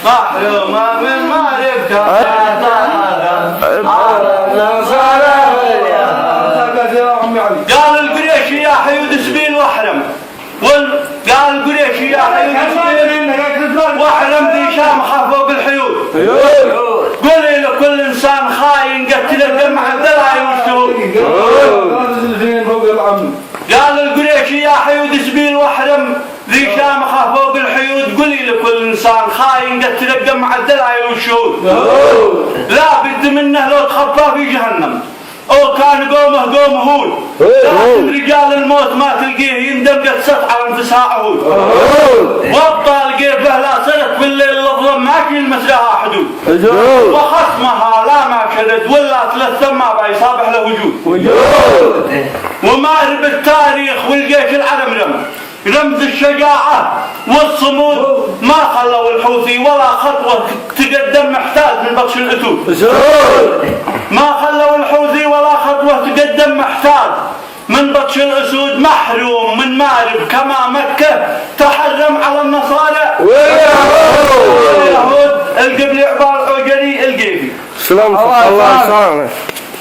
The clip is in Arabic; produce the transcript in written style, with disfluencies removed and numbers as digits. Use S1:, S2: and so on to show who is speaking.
S1: محرومة من معرفتها قال القريشي يا حيود سبيل واحرم قال القريشي يا حيود سبيل واحرم ذي شامخة فوق الحيود قولي لكل انسان خاين قتل الدمع الذرعي والشهود قال القريشي يا حيود سبيل واحرم ذي شامخة فوق الحيود قولي لكل انسان خاين قتل الدمع الذرعي والشهود لا بد منه لو تخبى في جهنم او كان قومه قوم هود لكن رجال الموت ما تلقيه يندم قد سطع انفسها عهود وابطال قيفه لا سلك بالليل الظلم ما كل مسلها حدود وخصمها لا ما كرد ولا ثلاث ما بيصابح له وجود ومعرب التاريخ والجيش العرمرم رمز الشجاعة والصمود ما خلوا الحوثي ولا خطوة تقدم محتاج من بطش الأسود ما خلوا الحوثي ولا خطوة تقدم محتاج من بطش الأسود محروم من مارب كما مكة تحرم على النصارى واليهود القبل عبار عجري القيفي
S2: سلام الله يسلمك.